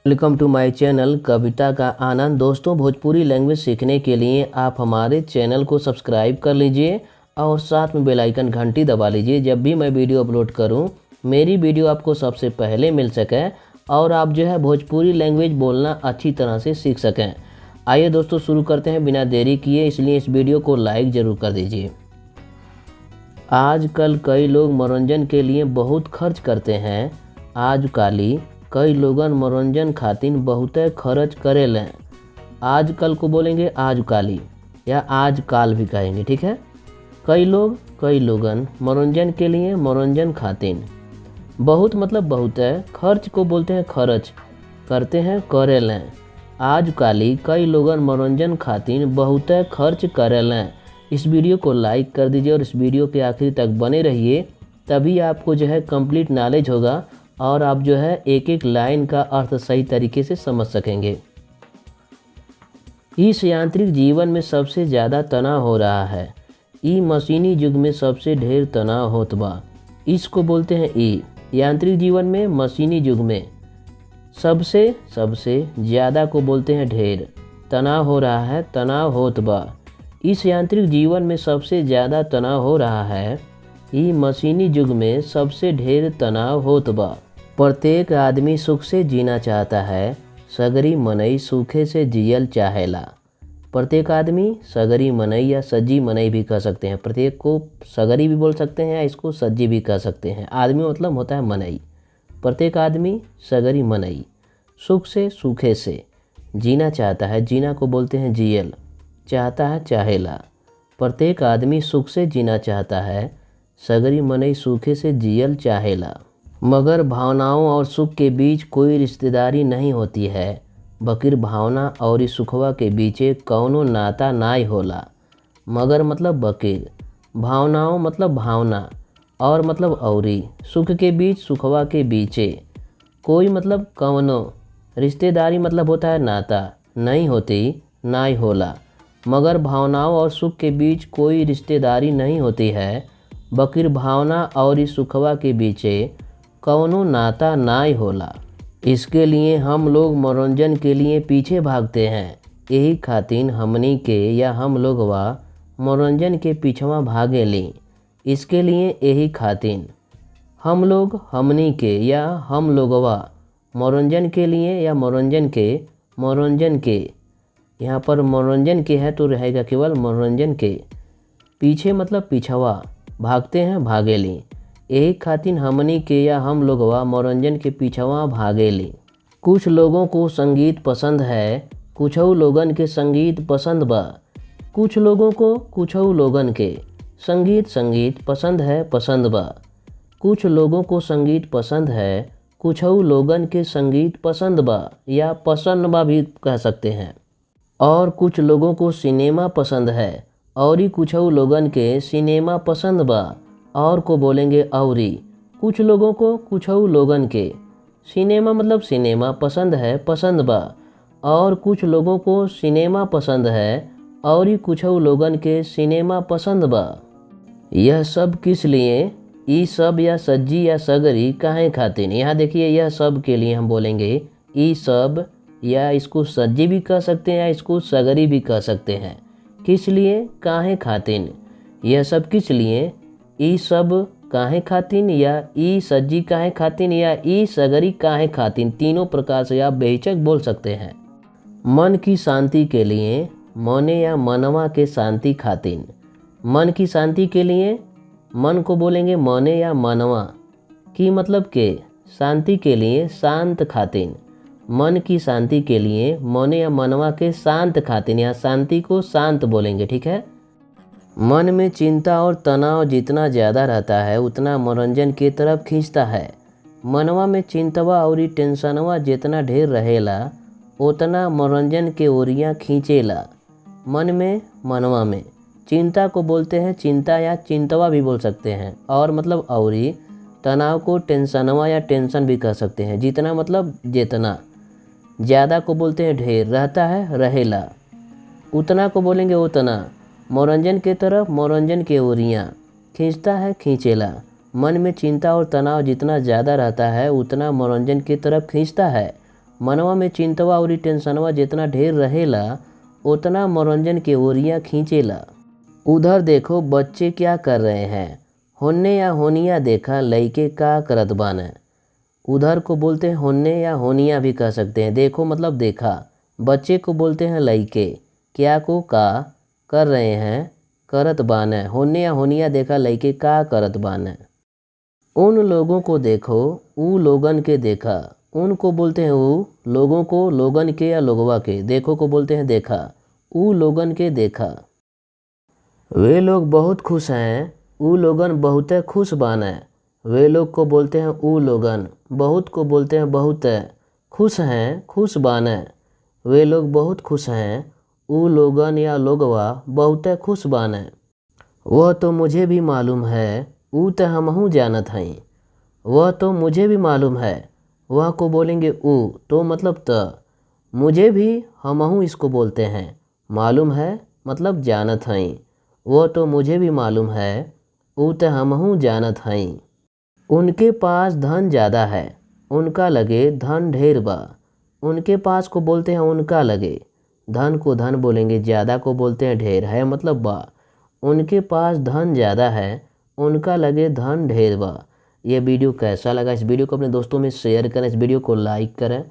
Welcome to my channel कविता का आनंद। दोस्तों, Bhojpuri language सीखने के लिए आप हमारे चैनल को सब्सक्राइब कर लीजिए और साथ में बेल आइकन घंटी दबा लीजिए। जब भी मैं वीडियो अपलोड करूं, मेरी वीडियो आपको सबसे पहले मिल सके और आप जो है भोजपुरी लैंग्वेज बोलना अच्छी तरह से सीख सकें। आइए दोस्तों, शुरू करते हैं बिना देरी किए, इसलिए इस वीडियो को लाइक ज़रूर कर दीजिए। आजकल कई लोग मनोरंजन के लिए बहुत खर्च करते हैं। आजकाली कई लोगन मनोरंजन खातिर बहुत खर्च करेलें। आजकल को बोलेंगे आजकाली या आजकाल भी कहेंगे, ठीक है। कई लोगन मनोरंजन के लिए मनोरंजन खातिर बहुत मतलब बहुत है, खर्च को बोलते हैं खर्च करते हैं करेलें। आजकाली कई लोगन मनोरंजन खातिर बहुत खर्च करेलें। इस वीडियो को लाइक कर दीजिए और इस वीडियो के आखिर तक बने रहिए, तभी आपको जो है कंप्लीट नॉलेज होगा और आप जो है एक एक लाइन का अर्थ सही तरीके से समझ सकेंगे। इस यांत्रिक जीवन में सबसे ज़्यादा तनाव हो रहा है। ई मशीनी युग में सबसे ढेर तनाव होत बा। इसको बोलते हैं ई यांत्रिक जीवन में, मशीनी युग में सबसे ज़्यादा को बोलते हैं ढेर। तनाव हो रहा है, तनाव होत बा। इस यांत्रिक जीवन में सबसे ज़्यादा तनाव हो रहा है। ई मशीनी युग में सबसे ढेर तनाव होत बा। प्रत्येक आदमी सुख से जीना चाहता है, सगरी मनई सूखे से जियल चाहेला। प्रत्येक आदमी, सगरी मनई या सज्जी मनई भी कह सकते हैं। प्रत्येक को सगरी भी बोल सकते हैं या इसको सज्जी भी कह सकते हैं। आदमी मतलब होता है मनई। प्रत्येक आदमी सगरी मनई सुख से सूखे से जीना चाहता है। जीना को बोलते हैं जियल, चाहता है चाहेला। प्रत्येक आदमी सुख से जीना चाहता है, सगरी मनई सूखे से जियल चाहेला। मगर भावनाओं और सुख के बीच कोई रिश्तेदारी नहीं होती है। बकिर भावना और इस सुखवा के बीचे कौनो नाता नाई होला। मगर मतलब बकिर, भावनाओं मतलब भावना और मतलब औरी, सुख के बीच सुखवा के बीचे कोई मतलब कौनो, रिश्तेदारी मतलब होता है नाता, नहीं होती नाई होला। मगर भावनाओं और सुख के बीच कोई रिश्तेदारी नहीं होती है। बकिर भावना और इस सुखवा के बीचे कौनो नाता नाई होला। इसके लिए हम लोग मनोरंजन के लिए पीछे भागते हैं। यही खातिर हमनी के या हम लोगवा मनोरंजन के पीछवा भागे ली। इसके लिए यही खातिर हम लोग, हमनी के या हम लोगवा मनोरंजन के लिए या मनोरंजन के यहाँ पर मनोरंजन के है तो रहेगा केवल मनोरंजन के। पीछे मतलब पिछवा, भागते हैं भागेली। यही खातिर हमनी के या हम लोगवा मनोरंजन के पीछवा भागेली। कुछ लोगों को संगीत पसंद है, कुछऊ लोगन के संगीत पसंद बा। कुछ लोगों को कुछऊ लोगन के संगीत पसंद है, पसंद बा। कुछ लोगों को संगीत पसंद है, कुछऊ लोगन के संगीत पसंद बा या पसंद बा भी कह सकते हैं। और कुछ लोगों को सिनेमा पसंद है, और ही कुछऊ लोगन के सिनेमा पसंद बा। और को बोलेंगे औरी। कुछ लोगों को कुछऊ लोगन के सिनेमा मतलब सिनेमा पसंद है, पसंद बा। और कुछ लोगों को सिनेमा पसंद है, और ही कुछऊ लोगन के सिनेमा पसंद बा। यह सब किस लिए? ई सब या सज्जी या सगरी काहे खातिर। यहाँ देखिए, यह सब के लिए हम बोलेंगे ई सब, या इसको सज्जी भी कह सकते हैं या इसको सगरी भी कह सकते हैं। किस लिए? काहे खातिर। यह सब किस लिए? ई सब काहे खातिर या ई सज्जी काहे खातिर या ई सगरी काहे खातिर, तीनों प्रकार से आप बेहिचक बोल सकते हैं। मन की शांति के लिए, मने या मनवा के शांति खातिर। मन की शांति के लिए, मन को बोलेंगे मने या मनवा की मतलब के, शांति के लिए शांत खातिर। मन की शांति के लिए मने या मनवा के शांत खातिर, यहाँ शांति को शांत बोलेंगे, ठीक है। मन में चिंता और तनाव जितना ज़्यादा रहता है उतना मनोरंजन की तरफ खींचता है। मनवा में चिंतवा और टेंशनवा जितना ढेर रहेला उतना मनोरंजन के ओरियाँ खींचेला। मन में, मनवा में, चिंता को बोलते हैं चिंता या चिंतवा भी बोल सकते हैं। और मतलब औरी, तनाव को टेंशनवा या टेंशन भी कह सकते हैं। जितना मतलब जितना, ज़्यादा को बोलते हैं ढेर, रहता है रहेला। उतना को बोलेंगे उतना, मनोरंजन के तरफ, मनोरंजन के ओरियाँ खींचता है, खींचेला। मन में चिंता और तनाव जितना ज़्यादा रहता है उतना मनोरंजन की तरफ खींचता है। मनवा में चिंतवा और टेंशनवा जितना ढेर रहेला उतना मनोरंजन के ओरिया खींचेला। उधर देखो बच्चे क्या कर रहे हैं, होने या होनिया देखा लइके का करत बाने। उधर को बोलते हैं होने या होनिया भी कह सकते हैं। देखो मतलब देखा, बच्चे को बोलते हैं लइके, क्या को का कर रहे हैं करत बाने, होने या होनिया देखा लइके का करत बाने। उन लोगों को देखो ऊ लोगन के देखा, उनको बोलते हैं ऊ, लोगों को लोगन के या लोगवा के, देखो को बोलते हैं देखा, ऊ लोगन के देखा। वे लोग बहुत खुश हैं, ऊ लोगन बहुत खुश बाने। वे लोग को बोलते हैं ऊ लोगन, बहुत को बोलते हैं बहुत, खुश हैं खुश बाने। वे लोग बहुत खुश हैं, ऊ लोगन या लोगवा बहुत खुश बाने। वह तो मुझे भी मालूम है, ऊ तो हमहू जानत हई। वह तो मुझे भी मालूम है, वह को बोलेंगे ऊ तो मतलब त, मुझे भी हमहू इसको बोलते हैं, मालूम है मतलब जानत हई। वह तो मुझे भी मालूम है, ऊ तो हमहू जानत हई। उनके पास धन ज़्यादा है, उनका लगे धन ढेर बा। उनके पास को बोलते हैं उनका लगे, धन को धन बोलेंगे, ज़्यादा को बोलते हैं ढेर, है मतलब बा। उनके पास धन ज़्यादा है, उनका लगे धन ढेर बा। ये वीडियो कैसा लगा, इस वीडियो को अपने दोस्तों में शेयर करें, इस वीडियो को लाइक करें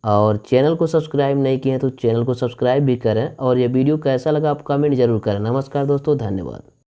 और चैनल को सब्सक्राइब नहीं किए हैं तो चैनल को सब्सक्राइब भी करें। और ये वीडियो कैसा लगा आप कमेंट जरूर करें। नमस्कार दोस्तों, धन्यवाद।